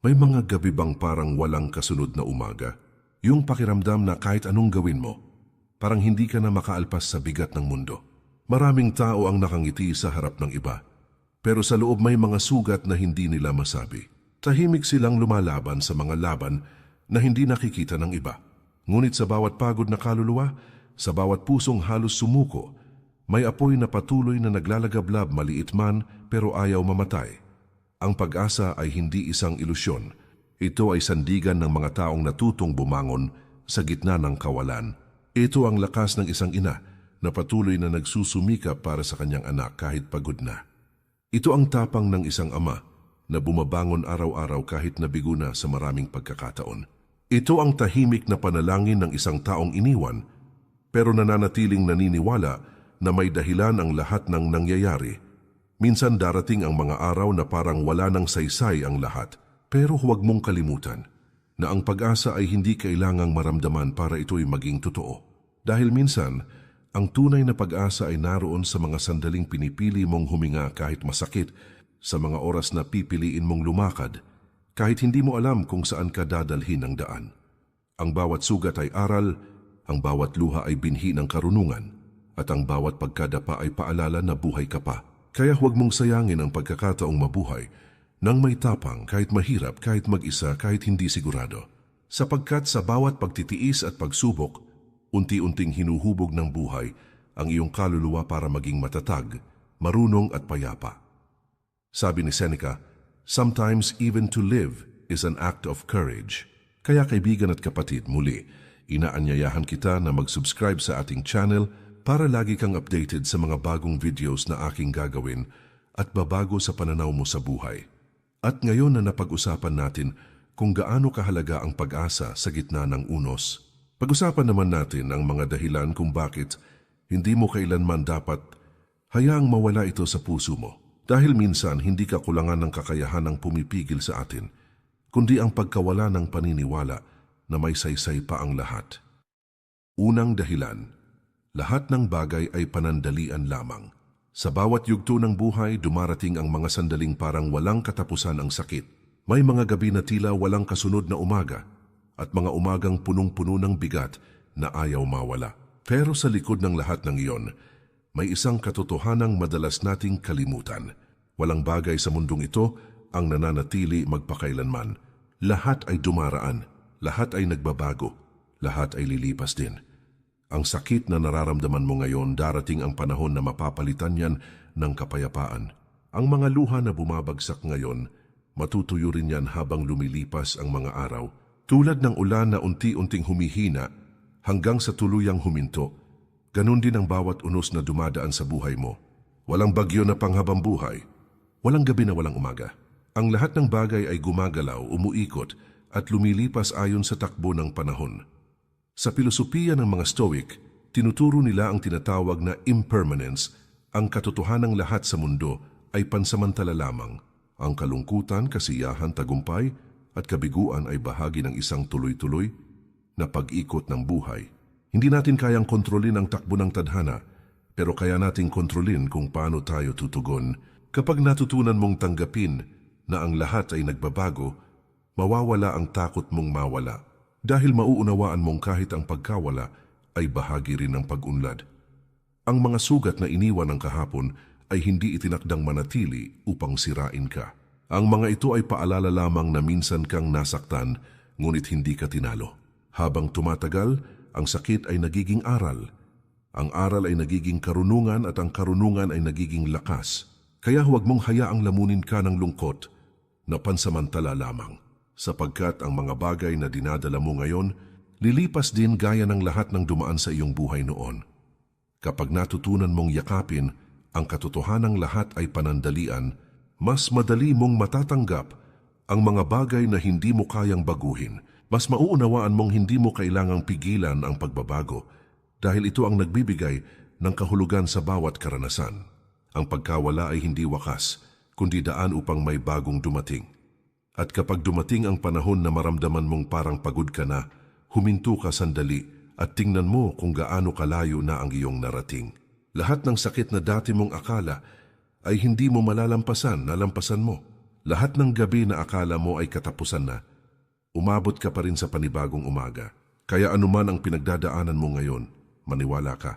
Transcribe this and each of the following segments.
May mga gabi bang parang walang kasunod na umaga? Yung pakiramdam na kahit anong gawin mo, parang hindi ka na makaalpas sa bigat ng mundo. Maraming tao ang nakangiti sa harap ng iba, pero sa loob may mga sugat na hindi nila masabi. Tahimik silang lumalaban sa mga laban na hindi nakikita ng iba. Ngunit sa bawat pagod na kaluluwa, sa bawat pusong halos sumuko, may apoy na patuloy na naglalagablab, maliit man pero ayaw mamatay. Ang pag-asa ay hindi isang ilusyon. Ito ay sandigan ng mga taong natutong bumangon sa gitna ng kawalan. Ito ang lakas ng isang ina na patuloy na nagsusumikap para sa kanyang anak kahit pagod na. Ito ang tapang ng isang ama na bumabangon araw-araw kahit nabigo na sa maraming pagkakataon. Ito ang tahimik na panalangin ng isang taong iniwan pero nananatiling naniniwala na may dahilan ang lahat ng nangyayari. Minsan darating ang mga araw na parang wala nang saysay ang lahat, pero huwag mong kalimutan na ang pag-asa ay hindi kailangang maramdaman para ito'y maging totoo. Dahil minsan, ang tunay na pag-asa ay naroon sa mga sandaling pinipili mong huminga kahit masakit, sa mga oras na pipiliin mong lumakad, kahit hindi mo alam kung saan ka dadalhin ang daan. Ang bawat sugat ay aral, ang bawat luha ay binhi ng karunungan, at ang bawat pagkadapa ay paalala na buhay ka pa. Kaya huwag mong sayangin ang pagkakataong mabuhay nang may tapang, kahit mahirap, kahit mag-isa, kahit hindi sigurado. Sapagkat sa bawat pagtitiis at pagsubok, unti-unting hinuhubog ng buhay ang iyong kaluluwa para maging matatag, marunong at payapa. Sabi ni Seneca, sometimes even to live is an act of courage. Kaya kaibigan at kapatid, muli, inaanyayahan kita na mag-subscribe sa ating channel para lagi kang updated sa mga bagong videos na aking gagawin at babago sa pananaw mo sa buhay. At ngayon na napag-usapan natin kung gaano kahalaga ang pag-asa sa gitna ng unos, pag-usapan naman natin ang mga dahilan kung bakit hindi mo kailanman dapat hayaang mawala ito sa puso mo. Dahil minsan hindi ka kulangan ng kakayahan ng pumipigil sa atin, kundi ang pagkawala ng paniniwala na may saysay pa ang lahat. Unang dahilan, lahat ng bagay ay panandalian lamang. Sa bawat yugto ng buhay, dumarating ang mga sandaling parang walang katapusan ang sakit. May mga gabi na tila walang kasunod na umaga at mga umagang punong-puno ng bigat na ayaw mawala. Pero sa likod ng lahat ng iyon, may isang katotohanang madalas nating kalimutan. Walang bagay sa mundong ito ang nananatili magpakailanman. Lahat ay dumaraan, lahat ay nagbabago, lahat ay lilipas din. Ang sakit na nararamdaman mo ngayon, darating ang panahon na mapapalitan yan ng kapayapaan. Ang mga luha na bumabagsak ngayon, matutuyo rin yan habang lumilipas ang mga araw. Tulad ng ulan na unti-unting humihina hanggang sa tuluyang huminto, ganun din ang bawat unos na dumadaan sa buhay mo. Walang bagyo na panghabang buhay, walang gabi na walang umaga. Ang lahat ng bagay ay gumagalaw, umuikot at lumilipas ayon sa takbo ng panahon. Sa pilosopiya ng mga Stoic, tinuturo nila ang tinatawag na impermanence. Ang katotohanang lahat sa mundo ay pansamantala lamang. Ang kalungkutan, kasiyahan, tagumpay at kabiguan ay bahagi ng isang tuloy-tuloy na pag-ikot ng buhay. Hindi natin kayang kontrolin ang takbo ng tadhana, pero kaya nating kontrolin kung paano tayo tutugon. Kapag natutunan mong tanggapin na ang lahat ay nagbabago, mawawala ang takot mong mawala. Dahil mauunawaan mong kahit ang pagkawala ay bahagi rin ng pag-unlad. Ang mga sugat na iniwan ng kahapon ay hindi itinakdang manatili upang sirain ka. Ang mga ito ay paalala lamang na minsan kang nasaktan, ngunit hindi ka tinalo. Habang tumatagal, ang sakit ay nagiging aral. Ang aral ay nagiging karunungan at ang karunungan ay nagiging lakas. Kaya huwag mong hayaang lamunin ka ng lungkot na pansamantala lamang. Sapagkat ang mga bagay na dinadala mo ngayon, lilipas din gaya ng lahat ng dumaan sa iyong buhay noon. Kapag natutunan mong yakapin, ang katotohanang lahat ay panandalian, mas madali mong matatanggap ang mga bagay na hindi mo kayang baguhin. Mas mauunawaan mong hindi mo kailangang pigilan ang pagbabago dahil ito ang nagbibigay ng kahulugan sa bawat karanasan. Ang pagkawala ay hindi wakas, kundi daan upang may bagong dumating. At kapag dumating ang panahon na maramdaman mong parang pagod ka na, huminto ka sandali at tingnan mo kung gaano kalayo na ang iyong narating. Lahat ng sakit na dati mong akala ay hindi mo malalampasan, nalampasan mo. Lahat ng gabi na akala mo ay katapusan na, umabot ka pa rin sa panibagong umaga. Kaya anuman ang pinagdadaanan mo ngayon, maniwala ka.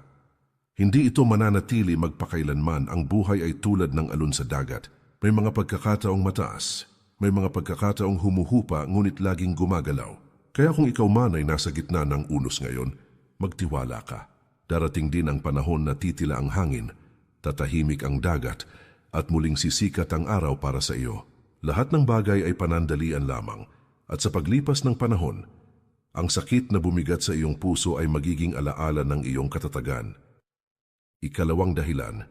Hindi ito mananatili magpakailanman. Ang buhay ay tulad ng alon sa dagat. May mga pagkakataong mataas, may mga pagkakataong humuhupa ngunit laging gumagalaw. Kaya kung ikaw man ay nasa gitna ng unos ngayon, magtiwala ka. Darating din ang panahon na titila ang hangin, tatahimik ang dagat, at muling sisikat ang araw para sa iyo. Lahat ng bagay ay panandalian lamang, at sa paglipas ng panahon, ang sakit na bumigat sa iyong puso ay magiging alaala ng iyong katatagan. Ikalawang dahilan,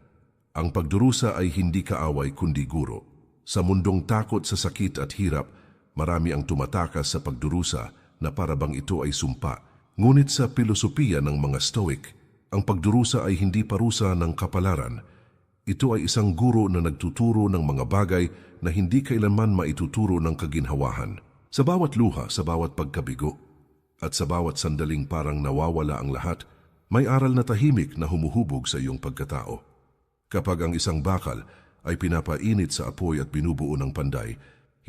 ang pagdurusa ay hindi kaaway kundi guro. Sa mundong takot sa sakit at hirap, marami ang tumatakas sa pagdurusa na parabang ito ay sumpa. Ngunit sa pilosopiya ng mga Stoic, ang pagdurusa ay hindi parusa ng kapalaran. Ito ay isang guro na nagtuturo ng mga bagay na hindi kailanman maituturo ng kaginhawahan. Sa bawat luha, sa bawat pagkabigo, at sa bawat sandaling parang nawawala ang lahat, may aral na tahimik na humuhubog sa iyong pagkatao. Kapag ang isang bakal ay pinapainit sa apoy at binubuo ng panday,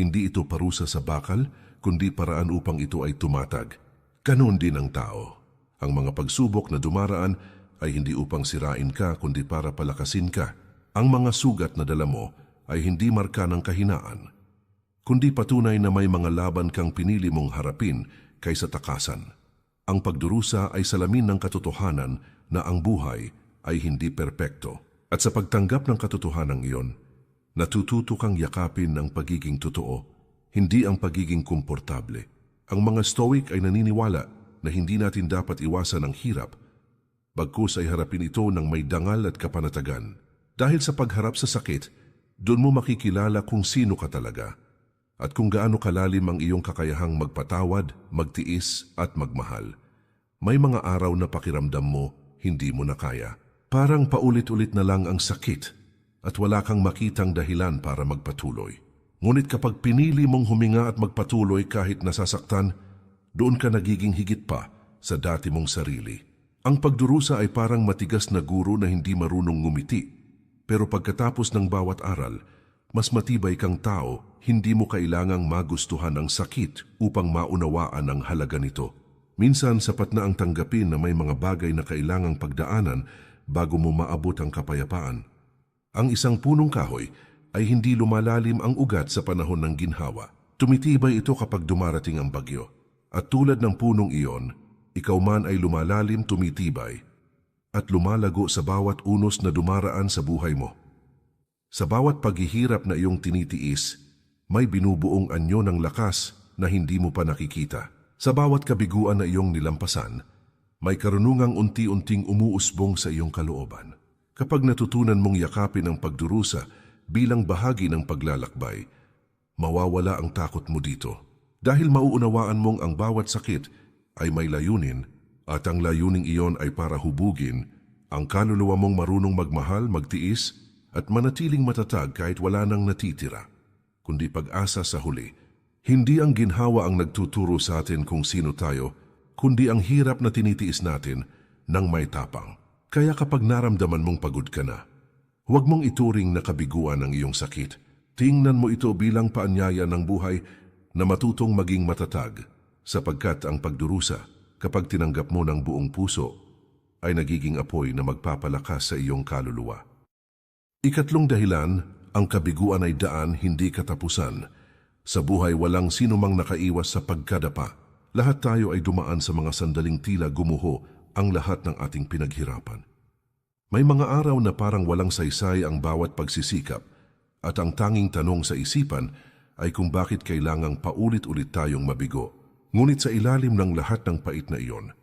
hindi ito parusa sa bakal, kundi paraan upang ito ay tumatag. Ganon din ang tao. Ang mga pagsubok na dumaraan ay hindi upang sirain ka, kundi para palakasin ka. Ang mga sugat na dala mo ay hindi marka ng kahinaan, kundi patunay na may mga laban kang pinili mong harapin kaysa takasan. Ang pagdurusa ay salamin ng katotohanan na ang buhay ay hindi perpekto. At sa pagtanggap ng katotohanan iyon, natututo kang yakapin ng pagiging totoo, hindi ang pagiging komportable. Ang mga Stoic ay naniniwala na hindi natin dapat iwasan ang hirap, bagkus ay harapin ito ng may dangal at kapanatagan. Dahil sa pagharap sa sakit, doon mo makikilala kung sino ka talaga at kung gaano kalalim ang iyong kakayahang magpatawad, magtiis at magmahal. May mga araw na pakiramdam mo, hindi mo na kaya. Parang paulit-ulit na lang ang sakit at wala kang makitang dahilan para magpatuloy. Ngunit kapag pinili mong huminga at magpatuloy kahit nasasaktan, doon ka nagiging higit pa sa dati mong sarili. Ang pagdurusa ay parang matigas na guro na hindi marunong ngumiti. Pero pagkatapos ng bawat aral, mas matibay kang tao, hindi mo kailangang magustuhan ang sakit upang maunawaan ang halaga nito. Minsan sapat na ang tanggapin na may mga bagay na kailangang pagdaanan bago mo maabot ang kapayapaan. Ang isang punong kahoy ay hindi lumalalim ang ugat sa panahon ng ginhawa. Tumitibay ito kapag dumarating ang bagyo. At tulad ng punong iyon, ikaw man ay lumalalim, tumitibay, at lumalago sa bawat unos na dumaraan sa buhay mo. Sa bawat paghihirap na iyong tinitiis, may binubuong anyo ng lakas na hindi mo pa nakikita. Sa bawat kabiguan na iyong nilampasan, may karunungang unti-unting umuusbong sa iyong kalooban. Kapag natutunan mong yakapin ang pagdurusa bilang bahagi ng paglalakbay, mawawala ang takot mo dito. Dahil mauunawaan mong ang bawat sakit ay may layunin at ang layuning iyon ay para hubugin ang kaluluwa mong marunong magmahal, magtiis at manatiling matatag kahit wala nang natitira, kundi pag-asa sa huli. Hindi ang ginhawa ang nagtuturo sa atin kung sino tayo, kundi ang hirap na tinitiis natin ng may tapang. Kaya kapag naramdaman mong pagod ka na, huwag mong ituring na kabiguan ang iyong sakit. Tingnan mo ito bilang paanyaya ng buhay na matutong maging matatag, sapagkat ang pagdurusa, kapag tinanggap mo ng buong puso, ay nagiging apoy na magpapalakas sa iyong kaluluwa. Ikatlong dahilan, ang kabiguan ay daan, hindi katapusan. Sa buhay walang sino mang nakaiwas sa pagkadapa. Lahat tayo ay dumaan sa mga sandaling tila gumuho ang lahat ng ating pinaghirapan. May mga araw na parang walang saysay ang bawat pagsisikap at ang tanging tanong sa isipan ay kung bakit kailangang paulit-ulit tayong mabigo. Ngunit sa ilalim ng lahat ng pait na iyon,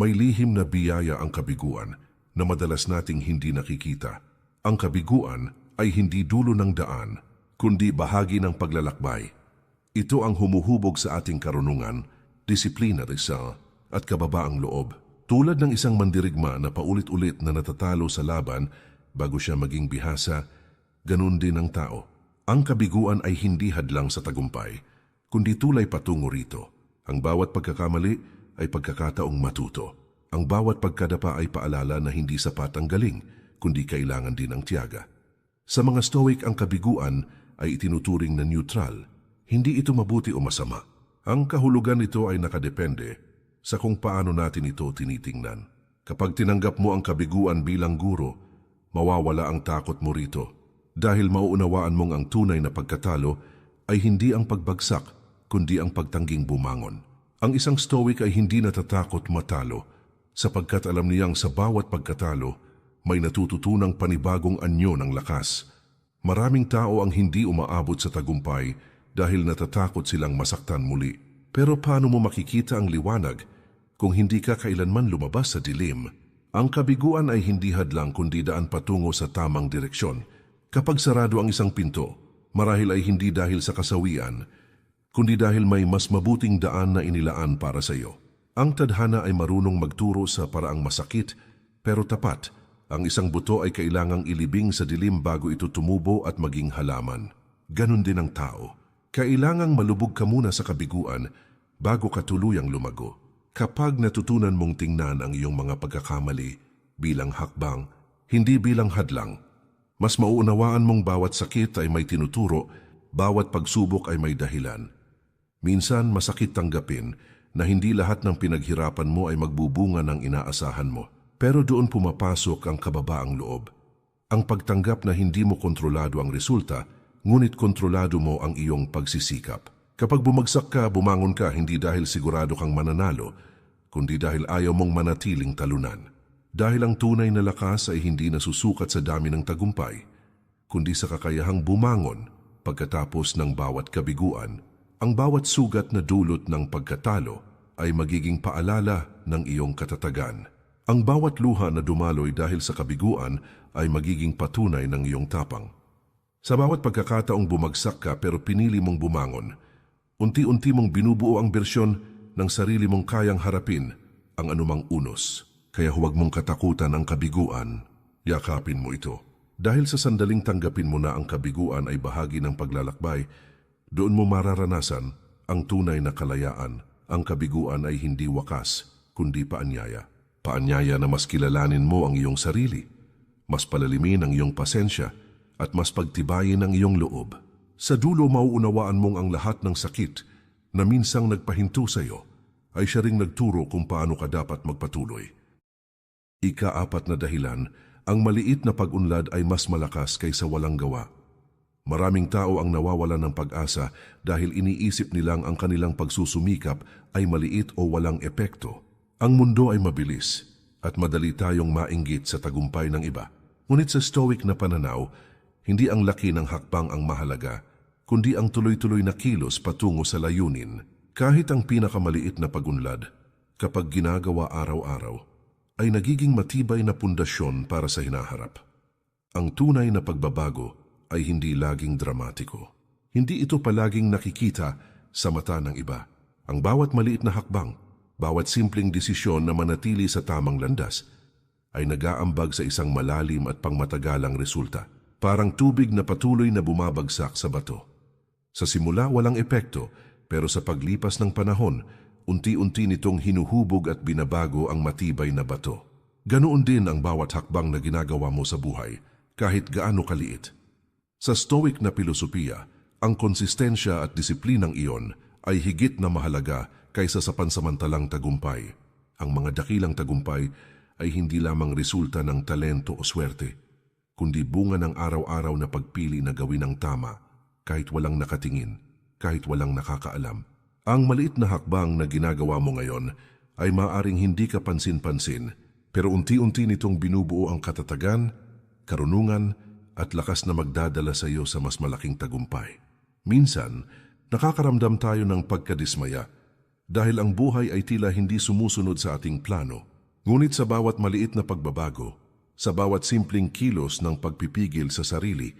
may lihim na biyaya ang kabiguan na madalas nating hindi nakikita. Ang kabiguan ay hindi dulo ng daan, kundi bahagi ng paglalakbay. Ito ang humuhubog sa ating karunungan, disiplina, risal, at kababaang loob. Tulad ng isang mandirigma na paulit-ulit na natatalo sa laban bago siya maging bihasa, ganun din ang tao. Ang kabiguan ay hindi hadlang sa tagumpay, kundi tulay patungo rito. Ang bawat pagkakamali ay pagkakataong matuto. Ang bawat pagkadapa ay paalala na hindi sapat ang galing, kundi kailangan din ang tiyaga. Sa mga Stoic, ang kabiguan ay itinuturing na neutral. Hindi ito mabuti o masama. Ang kahulugan nito ay nakadepende sa kung paano natin ito tinitingnan. Kapag tinanggap mo ang kabiguan bilang guro, mawawala ang takot mo rito dahil mauunawaan mong ang tunay na pagkatalo ay hindi ang pagbagsak kundi ang pagtangging bumangon. Ang isang stoic ay hindi natatakot matalo sapagkat alam niyang sa bawat pagkatalo may natututunang panibagong anyo ng lakas. Maraming tao ang hindi umaabot sa tagumpay dahil natatakot silang masaktan muli. Pero paano mo makikita ang liwanag kung hindi ka kailanman lumabas sa dilim? Ang kabiguan ay hindi hadlang kundi daan patungo sa tamang direksyon. Kapag sarado ang isang pinto, marahil ay hindi dahil sa kasawian, kundi dahil may mas mabuting daan na inilaan para sa iyo. Ang tadhana ay marunong magturo sa paraang masakit pero tapat. Ang isang buto ay kailangang ilibing sa dilim bago ito tumubo at maging halaman. Ganon din ang tao. Kailangang malubog ka muna sa kabiguan bago ka tuluyang lumago. Kapag natutunan mong tingnan ang iyong mga pagkakamali bilang hakbang, hindi bilang hadlang, mas mauunawaan mong bawat sakit ay may tinuturo, bawat pagsubok ay may dahilan. Minsan masakit tanggapin na hindi lahat ng pinaghirapan mo ay magbubunga ng inaasahan mo. Pero doon pumapasok ang kababaang loob. Ang pagtanggap na hindi mo kontrolado ang resulta, ngunit kontrolado mo ang iyong pagsisikap. Kapag bumagsak ka, bumangon ka hindi dahil sigurado kang mananalo, kundi dahil ayaw mong manatiling talunan. Dahil ang tunay na lakas ay hindi nasusukat sa dami ng tagumpay, kundi sa kakayahang bumangon pagkatapos ng bawat kabiguan. Ang bawat sugat na dulot ng pagkatalo ay magiging paalala ng iyong katatagan. Ang bawat luha na dumaloy dahil sa kabiguan ay magiging patunay ng iyong tapang. Sa bawat pagkakataong bumagsak ka pero pinili mong bumangon, unti-unti mong binubuo ang bersyon ng sarili mong kayang harapin ang anumang unos. Kaya huwag mong katakutan ang kabiguan, yakapin mo ito. Dahil sa sandaling tanggapin mo na ang kabiguan ay bahagi ng paglalakbay, doon mo mararanasan ang tunay na kalayaan. Ang kabiguan ay hindi wakas, kundi paanyaya. Paanyaya na mas kilalanin mo ang iyong sarili, mas palalimin ang iyong pasensya, at mas pagtibayin ang iyong loob. Sa dulo mauunawaan mong ang lahat ng sakit na minsang nagpahinto sa iyo ay siya ring nagturo kung paano ka dapat magpatuloy. Ika-4 na dahilan, ang maliit na pag-unlad ay mas malakas kaysa walang gawa. Maraming tao ang nawawalan ng pag-asa dahil iniisip nilang ang kanilang pagsusumikap ay maliit o walang epekto. Ang mundo ay mabilis at madali tayong mainggit sa tagumpay ng iba. Ngunit sa stoic na pananaw, hindi ang laki ng hakbang ang mahalaga, kundi ang tuloy-tuloy na kilos patungo sa layunin. Kahit ang pinakamaliit na pag-unlad, kapag ginagawa araw-araw, ay nagiging matibay na pundasyon para sa hinaharap. Ang tunay na pagbabago ay hindi laging dramatiko. Hindi ito palaging nakikita sa mata ng iba. Ang bawat maliit na hakbang, bawat simpleng desisyon na manatili sa tamang landas, ay nag-aambag sa isang malalim at pangmatagalang resulta. Parang tubig na patuloy na bumabagsak sa bato. Sa simula walang epekto, pero sa paglipas ng panahon, unti-unti nitong hinuhubog at binabago ang matibay na bato. Ganoon din ang bawat hakbang na ginagawa mo sa buhay, kahit gaano kaliit. Sa stoic na filosofiya, ang konsistensya at disiplinang iyon ay higit na mahalaga kaysa sa pansamantalang tagumpay. Ang mga dakilang tagumpay ay hindi lamang resulta ng talento o swerte, kundi bunga ng araw-araw na pagpili na gawin ang tama, kahit walang nakatingin, kahit walang nakakaalam. Ang maliit na hakbang na ginagawa mo ngayon ay maaring hindi ka pansin-pansin, pero unti-unti nitong binubuo ang katatagan, karunungan, at lakas na magdadala sa iyo sa mas malaking tagumpay. Minsan, nakakaramdam tayo ng pagkadismaya dahil ang buhay ay tila hindi sumusunod sa ating plano. Ngunit sa bawat maliit na pagbabago, sa bawat simpleng kilos ng pagpipigil sa sarili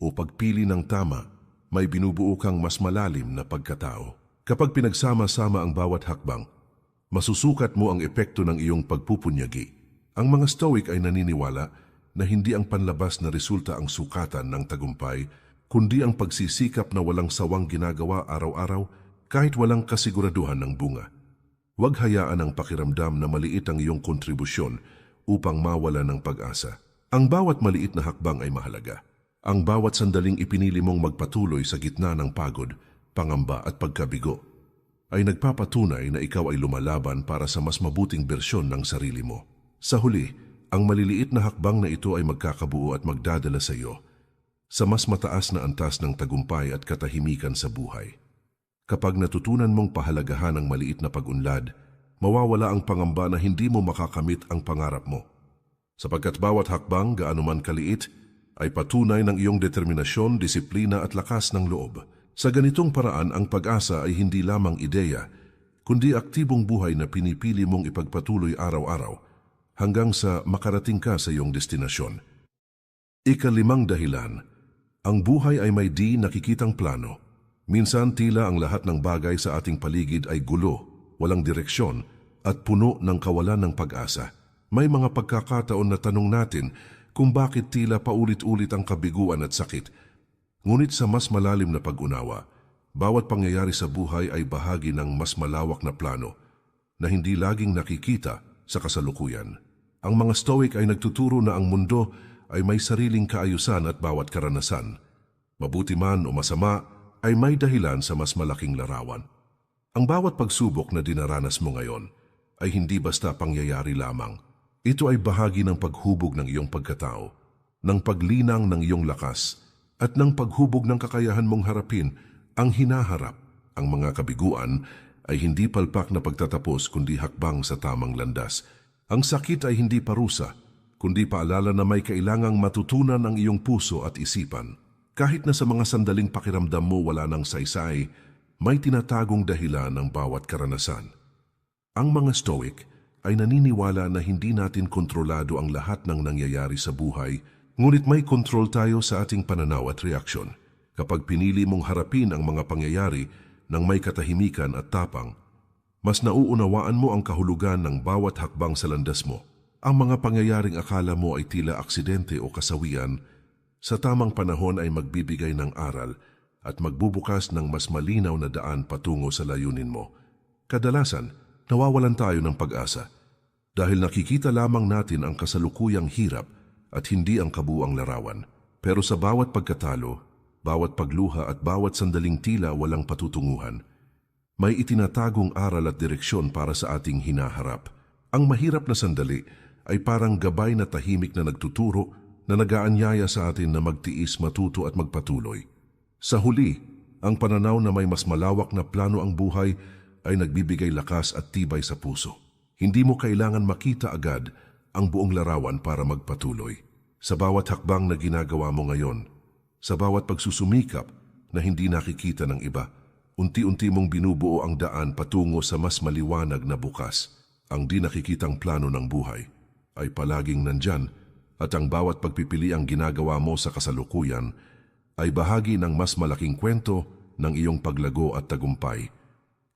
o pagpili ng tama, may binubuo kang mas malalim na pagkatao. Kapag pinagsama-sama ang bawat hakbang, masusukat mo ang epekto ng iyong pagpupunyagi. Ang mga Stoic ay naniniwala na hindi ang panlabas na resulta ang sukatan ng tagumpay, kundi ang pagsisikap na walang sawang ginagawa araw-araw kahit walang kasiguraduhan ng bunga. Huwag hayaan ang pakiramdam na maliit ang iyong kontribusyon upang mawala ng pag-asa. Ang bawat maliit na hakbang ay mahalaga. Ang bawat sandaling ipinili mong magpatuloy sa gitna ng pagod, pangamba at pagkabigo ay nagpapatunay na ikaw ay lumalaban para sa mas mabuting bersyon ng sarili mo. Sa huli, ang maliliit na hakbang na ito ay magkakabuo at magdadala sa iyo sa mas mataas na antas ng tagumpay at katahimikan sa buhay. Kapag natutunan mong pahalagahan ang maliit na pag-unlad, mawawala ang pangamba na hindi mo makakamit ang pangarap mo. Sapagkat bawat hakbang, gaano man kaliit, ay patunay ng iyong determinasyon, disiplina at lakas ng loob. Sa ganitong paraan, ang pag-asa ay hindi lamang ideya, kundi aktibong buhay na pinipili mong ipagpatuloy araw-araw hanggang sa makarating ka sa iyong destinasyon. Ika-5 dahilan, ang buhay ay may di nakikitang plano. Minsan tila ang lahat ng bagay sa ating paligid ay gulo, walang direksyon at puno ng kawalan ng pag-asa. May mga pagkakataon na tanong natin kung bakit tila paulit-ulit ang kabiguan at sakit. Ngunit sa mas malalim na pag-unawa, bawat pangyayari sa buhay ay bahagi ng mas malawak na plano na hindi laging nakikita sa kasalukuyan. Ang mga Stoic ay nagtuturo na ang mundo ay may sariling kaayusan at bawat karanasan, mabuti man o masama, ay may dahilan sa mas malaking larawan. Ang bawat pagsubok na dinaranas mo ngayon ay hindi basta pangyayari lamang. Ito ay bahagi ng paghubog ng iyong pagkatao, ng paglinang ng iyong lakas, at ng paghubog ng kakayahan mong harapin ang hinaharap. Ang mga kabiguan ay hindi palpak na pagtatapos kundi hakbang sa tamang landas. Ang sakit ay hindi parusa, kundi paalala na may kailangang matutunan ang iyong puso at isipan. Kahit na sa mga sandaling pakiramdam mo wala ng saysay, may tinatagong dahilan ng bawat karanasan. Ang mga Stoic ay naniniwala na hindi natin kontrolado ang lahat ng nangyayari sa buhay, ngunit may kontrol tayo sa ating pananaw at reaksyon. Kapag pinili mong harapin ang mga pangyayari ng may katahimikan at tapang, mas nauunawaan mo ang kahulugan ng bawat hakbang sa landas mo. Ang mga pangyayaring akala mo ay tila aksidente o kasawian, sa tamang panahon ay magbibigay ng aral at magbubukas ng mas malinaw na daan patungo sa layunin mo. Kadalasan, nawawalan tayo ng pag-asa dahil nakikita lamang natin ang kasalukuyang hirap at hindi ang kabuuang larawan. Pero sa bawat pagkatalo, bawat pagluha at bawat sandaling tila walang patutunguhan, may itinatagong aral at direksyon para sa ating hinaharap. Ang mahirap na sandali ay parang gabay na tahimik na nagtuturo na nagaanyaya sa atin na magtiis, matuto at magpatuloy. Sa huli, ang pananaw na may mas malawak na plano ang buhay ay nagbibigay lakas at tibay sa puso. Hindi mo kailangan makita agad ang buong larawan para magpatuloy. Sa bawat hakbang na ginagawa mo ngayon, sa bawat pagsusumikap na hindi nakikita ng iba, unti-unti mong binubuo ang daan patungo sa mas maliwanag na bukas. Ang di nakikitang plano ng buhay ay palaging nandyan, at ang bawat pagpipili ang ginagawa mo sa kasalukuyan ay bahagi ng mas malaking kwento ng iyong paglago at tagumpay.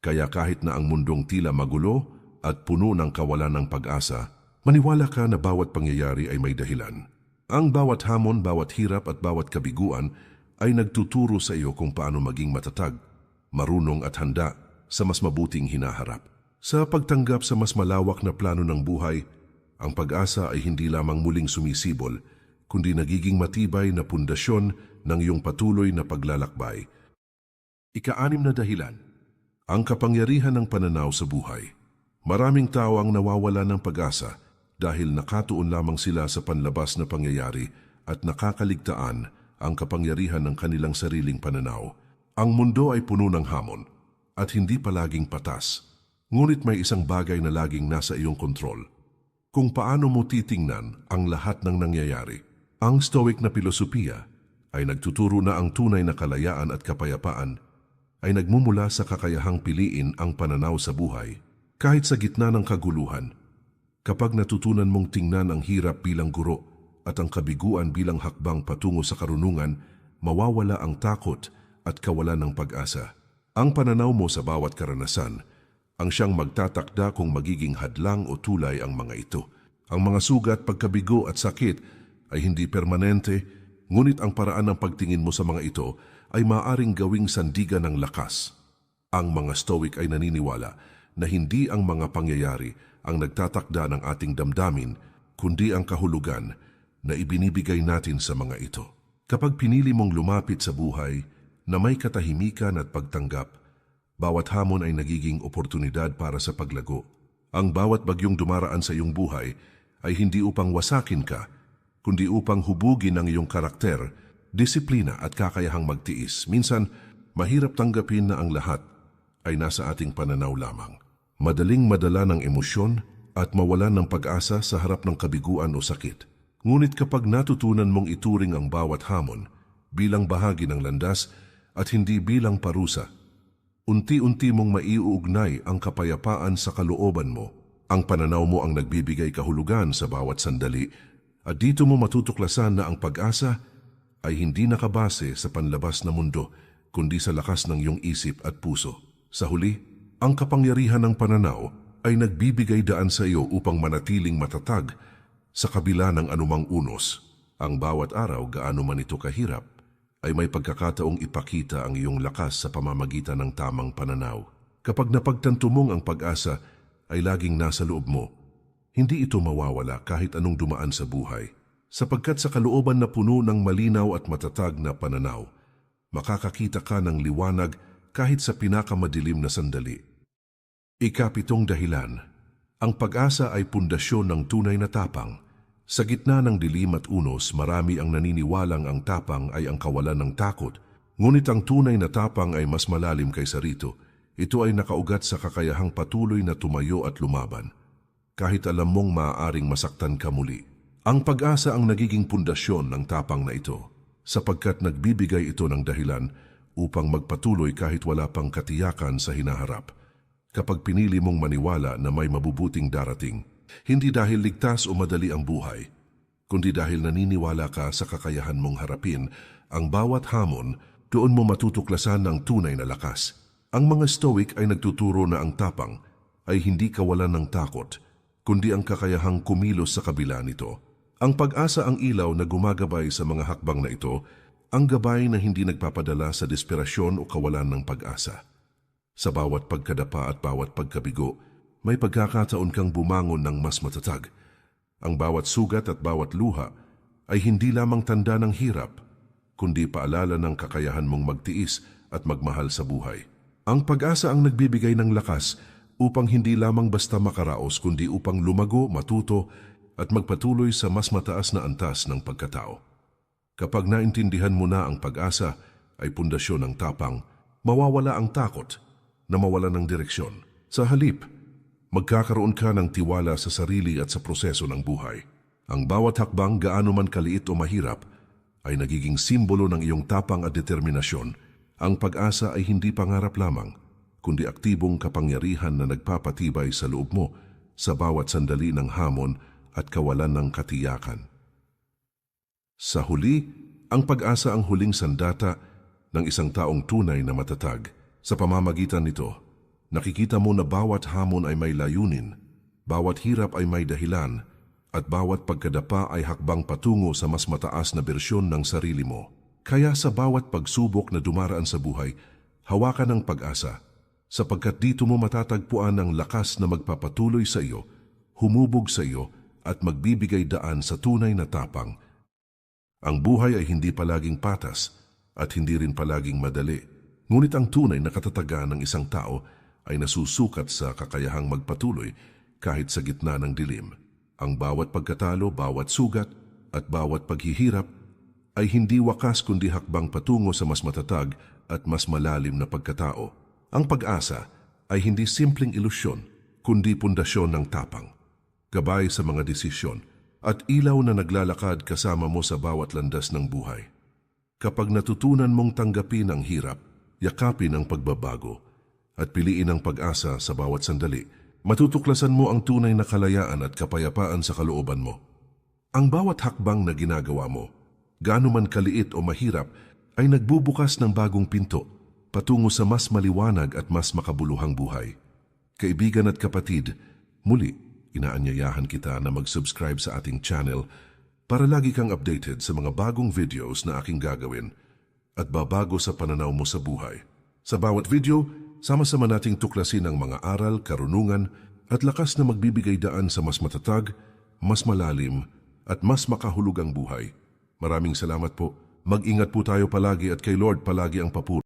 Kaya kahit na ang mundong tila magulo at puno ng kawalan ng pag-asa, maniwala ka na bawat pangyayari ay may dahilan. Ang bawat hamon, bawat hirap at bawat kabiguan ay nagtuturo sa iyo kung paano maging matatag, marunong at handa sa mas mabuting hinaharap. Sa pagtanggap sa mas malawak na plano ng buhay, ang pag-asa ay hindi lamang muling sumisibol, kundi nagiging matibay na pundasyon ng iyong patuloy na paglalakbay. Ika-6 na dahilan, ang kapangyarihan ng pananaw sa buhay. Maraming tao ang nawawala ng pag-asa dahil nakatuon lamang sila sa panlabas na pangyayari at nakakaligtaan ang kapangyarihan ng kanilang sariling pananaw. Ang mundo ay puno ng hamon at hindi palaging patas, ngunit may isang bagay na laging nasa iyong kontrol: kung paano mo titingnan ang lahat ng nangyayari. Ang Stoic na pilosopiya ay nagtuturo na ang tunay na kalayaan at kapayapaan ay nagmumula sa kakayahang piliin ang pananaw sa buhay kahit sa gitna ng kaguluhan. Kapag natutunan mong tingnan ang hirap bilang guro at ang kabiguan bilang hakbang patungo sa karunungan, mawawala ang takot at kawalan ng pag-asa. Ang pananaw mo sa bawat karanasan ang siyang magtatakda kung magiging hadlang o tulay ang mga ito. Ang mga sugat, pagkabigo at sakit ay hindi permanente, ngunit ang paraan ng pagtingin mo sa mga ito ay maaaring gawing sandigan ng lakas. Ang mga Stoic ay naniniwala na hindi ang mga pangyayari ang nagtatakda ng ating damdamin, kundi ang kahulugan na ibinibigay natin sa mga ito. Kapag pinili mong lumapit sa buhay na may katahimikan at pagtanggap, bawat hamon ay nagiging oportunidad para sa paglago. Ang bawat bagyong dumaraan sa iyong buhay ay hindi upang wasakin ka, kundi upang hubugin ang iyong karakter, disiplina at kakayahang magtiis. Minsan, mahirap tanggapin na ang lahat ay nasa ating pananaw lamang. Madaling madala ng emosyon at mawalan ng pag-asa sa harap ng kabiguan o sakit. Ngunit kapag natutunan mong ituring ang bawat hamon bilang bahagi ng landas at hindi bilang parusa, unti-unti mong maiuugnay ang kapayapaan sa kalooban mo. Ang pananaw mo ang nagbibigay kahulugan sa bawat sandali at dito mo matutuklasan na ang pag-asa ay hindi nakabase sa panlabas na mundo kundi sa lakas ng iyong isip at puso. Sa huli, ang kapangyarihan ng pananaw ay nagbibigay daan sa iyo upang manatiling matatag sa kabila ng anumang unos. Ang bawat araw, gaano man ito kahirap, ay may pagkakataong ipakita ang iyong lakas sa pamamagitan ng tamang pananaw. Kapag napagtanto mong ang pag-asa ay laging nasa loob mo, hindi ito mawawala kahit anong dumaan sa buhay. Sapagkat sa kalooban na puno ng malinaw at matatag na pananaw, makakakita ka ng liwanag kahit sa pinakamadilim na sandali. Ikapitong dahilan, ang pag-asa ay pundasyon ng tunay na tapang. Sa gitna ng dilim at unos, marami ang naniniwalang ang tapang ay ang kawalan ng takot. Ngunit ang tunay na tapang ay mas malalim kaysa rito. Ito ay nakaugat sa kakayahang patuloy na tumayo at lumaban, kahit alam mong maaaring masaktan ka muli. Ang pag-asa ang nagiging pundasyon ng tapang na ito, sapagkat nagbibigay ito ng dahilan upang magpatuloy kahit wala pang katiyakan sa hinaharap. Kapag pinili mong maniwala na may mabubuting darating, hindi dahil ligtas o madali ang buhay, kundi dahil naniniwala ka sa kakayahan mong harapin ang bawat hamon, doon mo matutuklasan ng tunay na lakas. Ang mga Stoic ay nagtuturo na ang tapang ay hindi kawalan ng takot, kundi ang kakayahang kumilos sa kabila nito. Ang pag-asa ang ilaw na gumagabay sa mga hakbang na ito, ang gabay na hindi nagpapadala sa desperasyon o kawalan ng pag-asa. Sa bawat pagkadapa at bawat pagkabigo, may pagkakataon kang bumangon ng mas matatag. Ang bawat sugat at bawat luha ay hindi lamang tanda ng hirap, kundi paalala ng kakayahan mong magtiis at magmahal sa buhay. Ang pag-asa ang nagbibigay ng lakas upang hindi lamang basta makaraos, kundi upang lumago, matuto at magpatuloy sa mas mataas na antas ng pagkatao. Kapag naintindihan mo na ang pag-asa ay pundasyon ng tapang, mawawala ang takot na mawala ng direksyon. Sa halip, magkakaroon ka ng tiwala sa sarili at sa proseso ng buhay. Ang bawat hakbang, gaano man kaliit o mahirap, ay nagiging simbolo ng iyong tapang at determinasyon. Ang pag-asa ay hindi pangarap lamang, kundi aktibong kapangyarihan na nagpapatibay sa loob mo sa bawat sandali ng hamon at kawalan ng katiyakan. Sa huli, ang pag-asa ang huling sandata ng isang taong tunay na matatag. Sa pamamagitan nito, nakikita mo na bawat hamon ay may layunin, bawat hirap ay may dahilan, at bawat pagkadapa ay hakbang patungo sa mas mataas na bersyon ng sarili mo. Kaya sa bawat pagsubok na dumaraan sa buhay, hawakan ang pag-asa, sapagkat dito mo matatagpuan ang lakas na magpapatuloy sa iyo, humubog sa iyo, at magbibigay daan sa tunay na tapang. Ang buhay ay hindi palaging patas at hindi rin palaging madali. Ngunit ang tunay na katatagan ng isang tao ay nasusukat sa kakayahang magpatuloy kahit sa gitna ng dilim. Ang bawat pagkatalo, bawat sugat, at bawat paghihirap ay hindi wakas kundi hakbang patungo sa mas matatag at mas malalim na pagkatao. Ang pag-asa ay hindi simpleng ilusyon, kundi pundasyon ng tapang, gabay sa mga desisyon, at ilaw na naglalakad kasama mo sa bawat landas ng buhay. Kapag natutunan mong tanggapin ang hirap, yakapin ang pagbabago, at piliin ang pag-asa sa bawat sandali, matutuklasan mo ang tunay na kalayaan at kapayapaan sa kalooban mo. Ang bawat hakbang na ginagawa mo, gaano man kaliit o mahirap, ay nagbubukas ng bagong pinto patungo sa mas maliwanag at mas makabuluhang buhay. Kaibigan at kapatid, muli, inaanyayahan kita na mag-subscribe sa ating channel para lagi kang updated sa mga bagong videos na aking gagawin at babago sa pananaw mo sa buhay. Sa bawat video, sama-sama nating tuklasin ang mga aral, karunungan at lakas na magbibigay daan sa mas matatag, mas malalim at mas makahulugang buhay. Maraming salamat po. Mag-ingat po tayo palagi at kay Lord palagi ang papuri.